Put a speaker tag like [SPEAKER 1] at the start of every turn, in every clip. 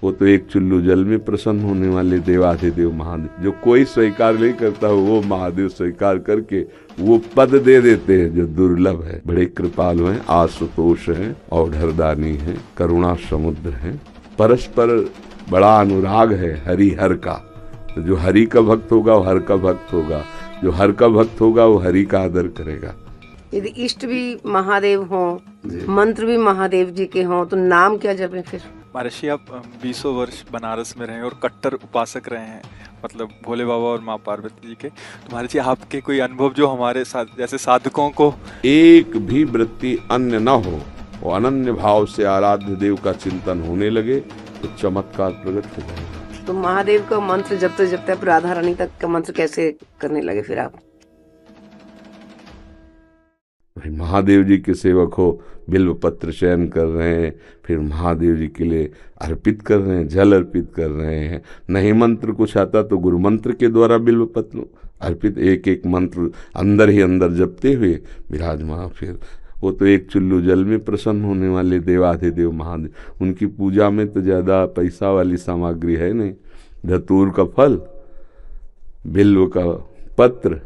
[SPEAKER 1] वो तो एक चुल्लू जल में प्रसन्न होने वाले देवाधिदेव महादेव, जो कोई स्वीकार नहीं करता वो महादेव स्वीकार करके वो पद दे देते हैं जो दुर्लभ है। बड़े कृपालु हैं, आशुतोष हैं, औढ़रदानी हैं, करुणा समुद्र हैं, परस्पर बड़ा अनुराग है हरि हर का। तो जो हरि का भक्त होगा वो हर का भक्त होगा, जो हर का भक्त होगा वो हरि का आदर करेगा।
[SPEAKER 2] यदि इष्ट भी महादेव हों, मंत्र भी महादेव जी के हों, तो नाम क्या जपें फिर?
[SPEAKER 3] महर्षि, आप 20 वर्ष बनारस में रहे और कट्टर उपासक रहे हैं, मतलब भोले बाबा और माँ पार्वती जी के। तो महर्षि, आपके कोई अनुभव जो हमारे साथ जैसे साधकों को
[SPEAKER 1] एक भी वृत्ति अन्य न हो, वो अनन्य भाव से आराध्य देव का चिंतन होने लगे तो चमत्कार प्रकट हो जाएगा।
[SPEAKER 2] तो महादेव का मंत्र जपते जपते आप राधा रानी तक का मंत्र कैसे करने लगे फिर आप?
[SPEAKER 1] भाई महादेव जी के सेवक हो, बिल्व पत्र चयन कर रहे हैं, फिर महादेव जी के लिए अर्पित कर रहे हैं, जल अर्पित कर रहे हैं। नहीं मंत्र कुछ आता तो गुरु मंत्र के द्वारा बिल्व पत्र अर्पित, एक एक मंत्र अंदर ही अंदर जपते हुए विराजमान। फिर वो तो एक चुल्लू जल में प्रसन्न होने वाले देवाधिदेव महादेव, उनकी पूजा में तो ज़्यादा पैसा वाली सामग्री है नहीं। धतूर का फल, बिल्व का पत्र,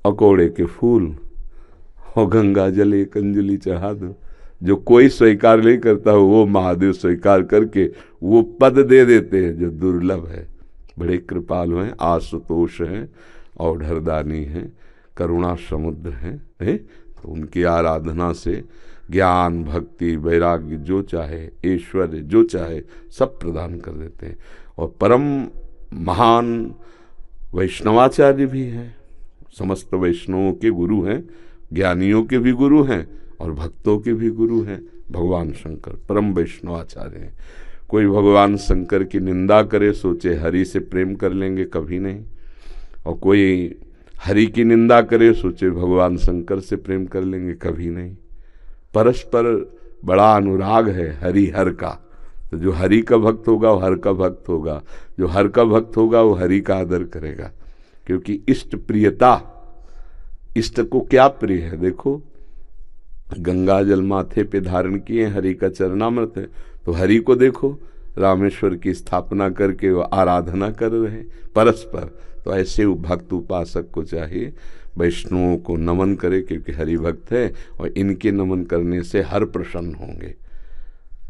[SPEAKER 1] अकोड़े के फूल और गंगा जल एक अंजलि चढ़ा दो। जो कोई स्वीकार नहीं करता हो वो महादेव स्वीकार करके वो पद दे देते हैं जो दुर्लभ है। बड़े कृपालु हैं, आशुतोष हैं, औढ़रदानी हैं, करुणा समुद्र हैं। तो उनकी आराधना से ज्ञान, भक्ति, वैराग्य जो चाहे, ऐश्वर्य जो चाहे सब प्रदान कर देते हैं। और परम महान वैष्णवाचार्य भी हैं, समस्त वैष्णवों के गुरु हैं, ज्ञानियों के भी गुरु हैं और भक्तों के भी गुरु हैं। भगवान शंकर परम वैष्णवाचार्य हैं। कोई भगवान शंकर की निंदा करे सोचे हरि से प्रेम कर लेंगे, कभी नहीं। और कोई हरि की निंदा करे सोचे भगवान शंकर से प्रेम कर लेंगे, कभी नहीं। परस्पर बड़ा अनुराग है हरि हर का। तो जो हरि का भक्त होगा वो हर का भक्त होगा, जो हर का भक्त होगा वो हरि का आदर करेगा। क्योंकि इष्ट प्रियता, इष्ट को क्या प्रिय है? देखो, गंगा जल माथे पे धारण किए, हरि का चरणामृत है, तो हरि को देखो रामेश्वर की स्थापना करके वो आराधना कर रहे हैं परस्पर। तो ऐसे भक्त उपासक को चाहिए वैष्णवों को नमन करे, क्योंकि हरि भक्त है और इनके नमन करने से हर प्रसन्न होंगे।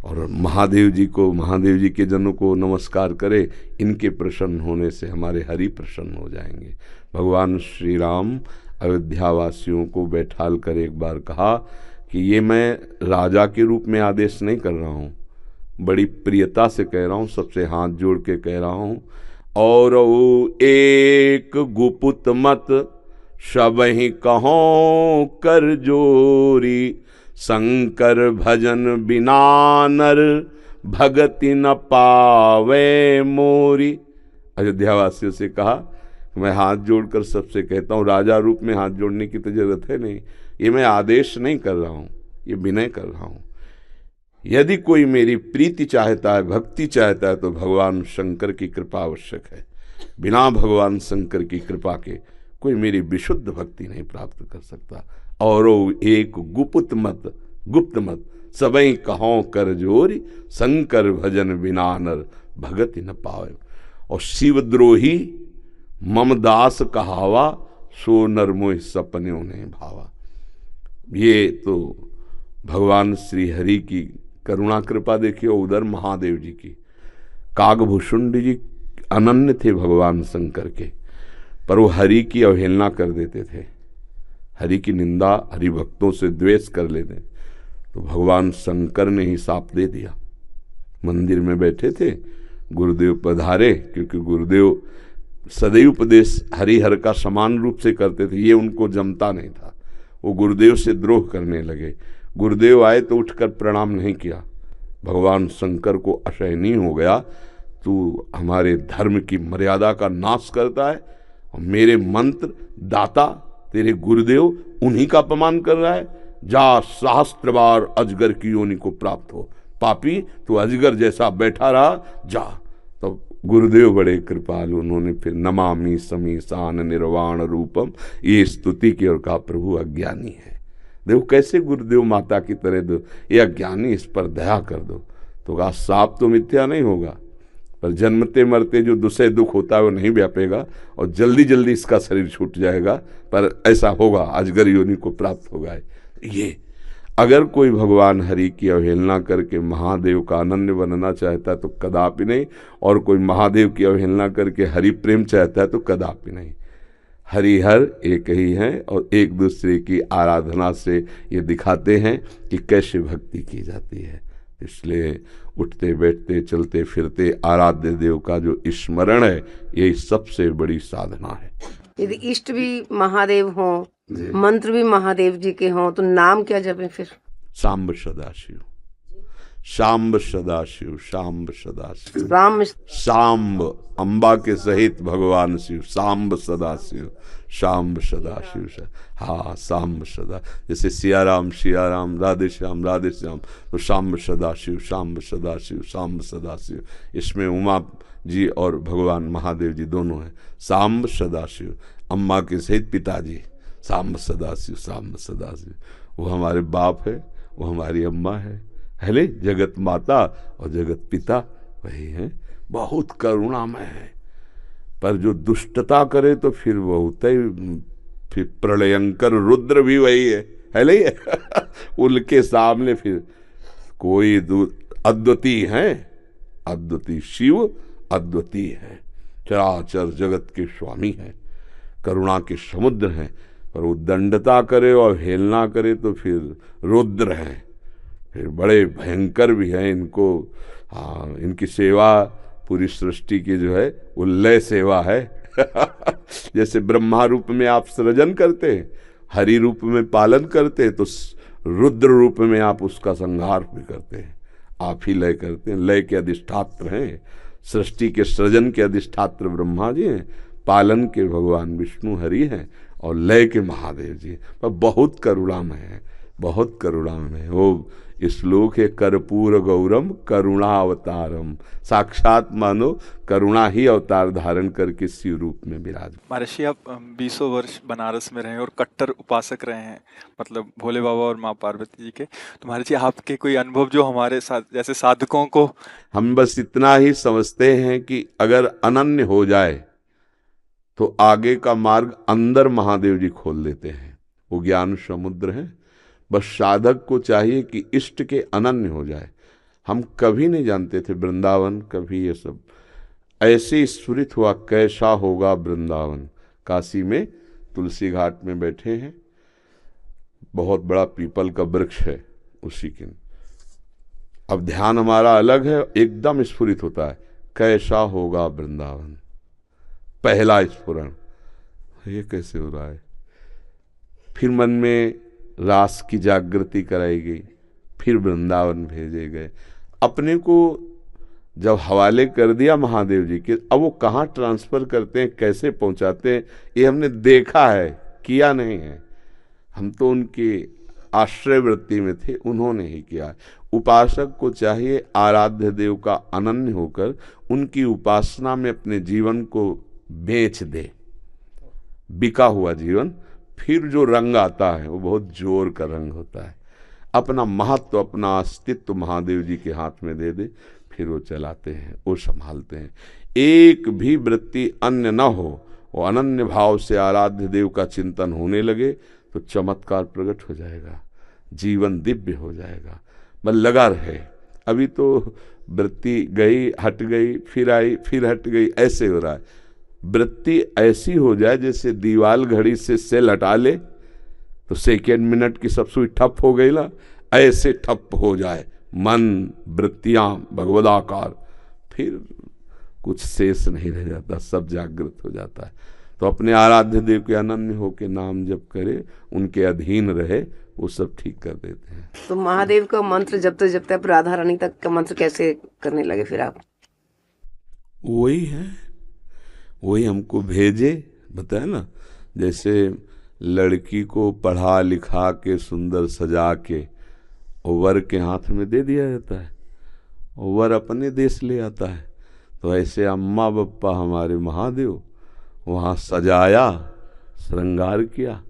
[SPEAKER 1] और महादेव जी को, महादेव जी के जनों को नमस्कार करे, इनके प्रसन्न होने से हमारे हरि प्रसन्न हो जाएंगे। भगवान श्री राम अयोध्या वासियों को बैठाल कर एक बार कहा कि ये मैं राजा के रूप में आदेश नहीं कर रहा हूँ, बड़ी प्रियता से कह रहा हूँ, सबसे हाथ जोड़ के कह रहा हूँ। और एक गुपुत मत सबहि कहो कर जोरी, शंकर भजन बिना नर भगति न पावे मोरी। अयोध्या वासियों से कहा, मैं हाथ जोड़कर सबसे कहता हूँ, राजा रूप में हाथ जोड़ने की तो जरूरत है नहीं, ये मैं आदेश नहीं कर रहा हूँ, ये विनय कर रहा हूँ। यदि कोई मेरी प्रीति चाहता है, भक्ति चाहता है, तो भगवान शंकर की कृपा आवश्यक है। बिना भगवान शंकर की कृपा के कोई मेरी विशुद्ध भक्ति नहीं प्राप्त कर सकता। और एक गुप्त मत, गुप्त मत सबई कहो कर जोरी, शंकर भजन बिना नर भगति न पावे। और शिवद्रोही मम दास कहावा, सो नर मोह सपन्यों ने भावा। ये तो भगवान श्री हरि की करुणा कृपा देखिए, उधर महादेव जी की। कागभूषुंड जी अनन्य थे भगवान शंकर के, पर वो हरि की अवहेलना कर देते थे, हरि की निंदा, हरि भक्तों से द्वेष कर लेते। तो भगवान शंकर ने ही साप दे दिया। मंदिर में बैठे थे, गुरुदेव पधारे, क्योंकि गुरुदेव सदैव उपदेश हरिहर का समान रूप से करते थे, ये उनको जमता नहीं था। वो गुरुदेव से द्रोह करने लगे। गुरुदेव आए तो उठकर प्रणाम नहीं किया। भगवान शंकर को असहनीय हो गया, तू हमारे धर्म की मर्यादा का नाश करता है और मेरे मंत्र दाता तेरे गुरुदेव उन्हीं का अपमान कर रहा है। जा, सहस्त्र बार अजगर की योनि को प्राप्त हो, पापी तू अजगर जैसा बैठा रहा, जा। तो गुरुदेव बड़े कृपालु, उन्होंने फिर नमामि समीसान निर्वाण रूपम ये स्तुति की और कहा, प्रभु अज्ञानी है। देखो कैसे गुरुदेव माता की तरह दो, ये अज्ञानी, इस पर दया कर दो। तो कहा सांप तो मिथ्या नहीं होगा, पर जन्मते मरते जो दुसह दुख होता है वो नहीं व्यापेगा और जल्दी जल्दी इसका शरीर छूट जाएगा, पर ऐसा होगा, अजगर योनि को प्राप्त होगा। ये अगर कोई भगवान हरि की अवहेलना करके महादेव का अनन्य बनना चाहता है तो कदापि नहीं, और कोई महादेव की अवहेलना करके हरि प्रेम चाहता है तो कदापि नहीं। हरिहर एक ही हैं और एक दूसरे की आराधना से ये दिखाते हैं कि कैसे भक्ति की जाती है। इसलिए उठते बैठते चलते फिरते आराध्य देव का जो स्मरण है यही सबसे बड़ी साधना है।
[SPEAKER 2] यदि इष्ट भी महादेव हों, मंत्र भी महादेव जी के हों, तो नाम क्या जपें फिर?
[SPEAKER 1] सांब सदाशिव, सांब सदाशिव, सांब सदाशिव,
[SPEAKER 2] राम
[SPEAKER 1] सांब अम्बा के सहित भगवान शिव, सांब सदाशिव, सांब सदाशिव। हाँ, सांब सदा, जैसे सिया राम राधे श्याम तो सांब सदाशिव, सांब सदाशिव, सांब सदाशिव। इसमें उमा जी और भगवान महादेव जी दोनों हैं। सांब सदाशिव, अम्मा के सहित पिताजी, सांब सदाशिव, सांब सदाशिव। वो हमारे बाप है, वो हमारी अम्मा है ले, जगत माता और जगत पिता वही है। बहुत करुणामय है, पर जो दुष्टता करे तो फिर बहुत ही, फिर प्रलयंकर रुद्र भी वही है ले उनके सामने फिर कोई अद्वितीय है, अद्वितीय शिव अद्वितीय है, चराचर जगत के स्वामी है, करुणा के समुद्र हैं। पर वो दंडता करे और हेलना करे तो फिर रुद्र हैं, फिर बड़े भयंकर भी हैं। इनको हाँ, इनकी सेवा पूरी सृष्टि की जो है वो लय सेवा है जैसे ब्रह्मा रूप में आप सृजन करते हैं, हरि रूप में पालन करते हैं, तो रुद्र रूप में आप उसका संहार भी करते हैं, आप ही लय करते हैं। लय के अधिष्ठात्र हैं, सृष्टि के सृजन के अधिष्ठात्र ब्रह्मा जी हैं, पालन के भगवान विष्णु हरि हैं और लय के महादेव जी। पर बहुत करुणामय है, बहुत करुणामय है। वो श्लोक है, कर्पूर गौरम करुणावतारम, साक्षात मानो करुणा ही अवतार धारण करके शिव रूप में विराज।
[SPEAKER 3] महर्षि, आप 20 वर्ष बनारस में रहे और कट्टर उपासक रहे हैं, मतलब भोले बाबा और माँ पार्वती जी के। तो महर्षि, आपके कोई अनुभव जो हमारे साथ जैसे साधकों को,
[SPEAKER 1] हम बस इतना ही समझते हैं कि अगर अनन्य हो जाए तो आगे का मार्ग अंदर महादेव जी खोल देते हैं। वो ज्ञान समुद्र है, बस साधक को चाहिए कि इष्ट के अनन्य हो जाए। हम कभी नहीं जानते थे वृंदावन, कभी ये सब ऐसे स्फुरित हुआ कैसा होगा वृंदावन। काशी में तुलसी घाट में बैठे हैं, बहुत बड़ा पीपल का वृक्ष है उसी के, अब ध्यान हमारा अलग है, एकदम स्फुरित होता है कैसा होगा वृंदावन, पहला स्फुरण, ये कैसे हो रहा है। फिर मन में रास की जागृति कराई गई, फिर वृंदावन भेजे गए। अपने को जब हवाले कर दिया महादेव जी के, अब वो कहाँ ट्रांसफर करते हैं, कैसे पहुंचाते हैं, ये हमने देखा है, किया नहीं है। हम तो उनके आश्रय वृत्ति में थे, उन्होंने ही किया। उपासक को चाहिए आराध्य देव का अनन्य होकर उनकी उपासना में अपने जीवन को बेच दे। बिका हुआ जीवन, फिर जो रंग आता है वो बहुत जोर का रंग होता है। अपना महत्व, अपना अस्तित्व महादेव जी के हाथ में दे दे, फिर वो चलाते हैं, वो संभालते हैं। एक भी वृत्ति अन्य न हो, वो अनन्य भाव से आराध्य देव का चिंतन होने लगे तो चमत्कार प्रकट हो जाएगा, जीवन दिव्य हो जाएगा। बस लगा रहे, अभी तो वृत्ति गई हट गई, फिर आई फिर हट गई, ऐसे हो रहा है। वृत्ति ऐसी हो जाए जैसे दीवाल घड़ी से सेल हटा ले तो सेकेंड मिनट की सब सुई ठप हो गई ना, ऐसे ठप हो जाए मन, वृत्तियां भगवदाकार, फिर कुछ शेष नहीं रह जाता, सब जागृत हो जाता है। तो अपने आराध्य देव के अनन्य होके नाम जप करे, उनके अधीन रहे, वो सब ठीक कर देते हैं।
[SPEAKER 2] तो महादेव का मंत्र जपते जपते आप राधा रानी तक का मंत्र कैसे करने लगे फिर आप?
[SPEAKER 1] वही है, वही हमको भेजे, बताया ना, जैसे लड़की को पढ़ा लिखा के सुंदर सजा के वर के हाथ में दे दिया जाता है, वर अपने देश ले आता है। तो ऐसे अम्मा बप्पा हमारे महादेव वहाँ सजाया, श्रृंगार किया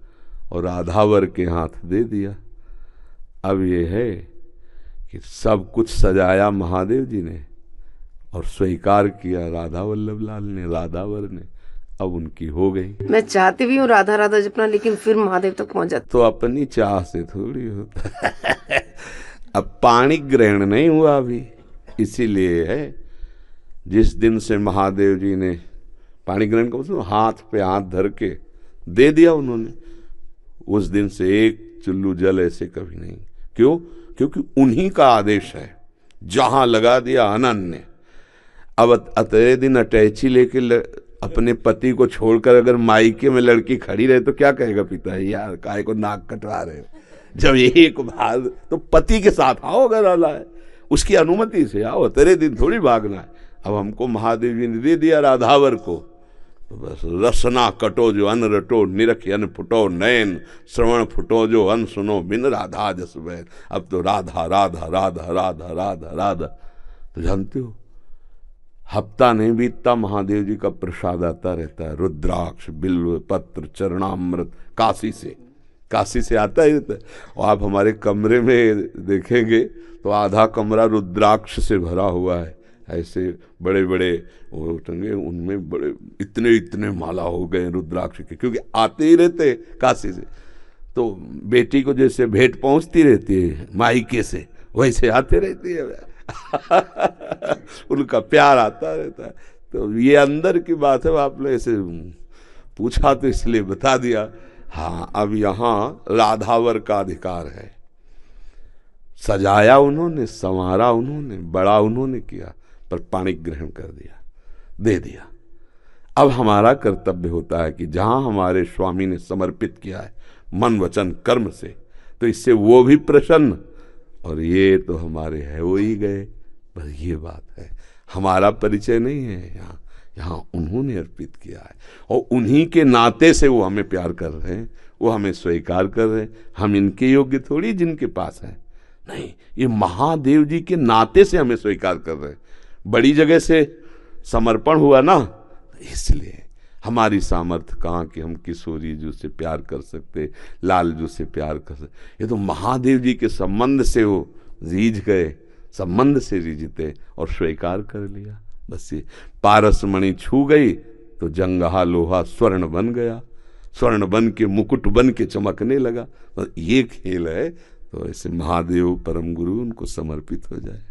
[SPEAKER 1] और राधा वर के हाथ दे दिया। अब ये है कि सब कुछ सजाया महादेव जी ने और स्वीकार किया राधा वल्लभ लाल ने, राधावर ने। अब उनकी हो गई।
[SPEAKER 2] मैं चाहती भी हूँ राधा राधा जपना, लेकिन फिर महादेव तक पहुंच जाती।
[SPEAKER 1] तो अपनी चाह से थोड़ी होता है। अब पाणी ग्रहण नहीं हुआ अभी, इसीलिए है जिस दिन से महादेव जी ने पाणी ग्रहण का मतलब हाथ पे हाथ धर के दे दिया उन्होंने, उस दिन से एक चुल्लू जल ऐसे कभी नहीं। क्यों? क्योंकि उन्हीं का आदेश है, जहां लगा दिया अनन्य। अब अतरे दिन अटैची लेके अपने पति को छोड़कर अगर मायके में लड़की खड़ी रहे तो क्या कहेगा पिता, यार काय को नाक कटवा रहे हो। जब एक भाग तो पति के साथ आओ, अगर आला है उसकी अनुमति से आओ, तेरे दिन थोड़ी भागना है। अब हमको महादेव जी ने दे दिया राधावर को, तो बस रसना कटो जो अन रटो, निरख अन फुटो नयन, श्रवण फुटो जो अन सुनो, बिन राधा जस बैन। अब तो राधा राधा राधा राधा राधा राधा। तो जानते हो हफ्ता नहीं बीतता महादेव जी का प्रसाद आता रहता है, रुद्राक्ष बिल्व पत्र चरणामृत काशी से आता ही रहता है। और आप हमारे कमरे में देखेंगे तो आधा कमरा रुद्राक्ष से भरा हुआ है, ऐसे बड़े बड़े वो टंगे, उनमें बड़े इतने इतने माला हो गए रुद्राक्ष के, क्योंकि आते ही रहते काशी से। तो बेटी को जैसे भेंट पहुंचती रहती है मायके से, वैसे आते रहती है। उनका प्यार आता रहता है। तो ये अंदर की बात है, आपने ऐसे पूछा तो इसलिए बता दिया। हाँ, अब यहाँ राधावर का अधिकार है। सजाया उन्होंने, संवारा उन्होंने, बड़ा उन्होंने किया, पर पाणी ग्रहण कर दिया, दे दिया। अब हमारा कर्तव्य होता है कि जहाँ हमारे स्वामी ने समर्पित किया है मन वचन कर्म से, तो इससे वो भी प्रसन्न, और ये तो हमारे है वो ही गए। बस ये बात है, हमारा परिचय नहीं है यहाँ, यहाँ उन्होंने अर्पित किया है और उन्हीं के नाते से वो हमें प्यार कर रहे हैं, वो हमें स्वीकार कर रहे हैं। हम इनके योग्य थोड़ी जिनके पास है, नहीं, ये महादेव जी के नाते से हमें स्वीकार कर रहे हैं। बड़ी जगह से समर्पण हुआ ना, इसलिए हमारी सामर्थ्य कहाँ कि हम किशोरी जी से प्यार कर सकते, लाल जी से प्यार कर सकते। ये तो महादेव जी के संबंध से वो रीझ गए, संबंध से रीझते और स्वीकार कर लिया। बस ये पारस मणि छू गई तो जंगहा लोहा स्वर्ण बन गया, स्वर्ण बन के मुकुट बन के चमकने लगा। तो ये खेल है। तो ऐसे महादेव परम गुरु उनको समर्पित हो जाए।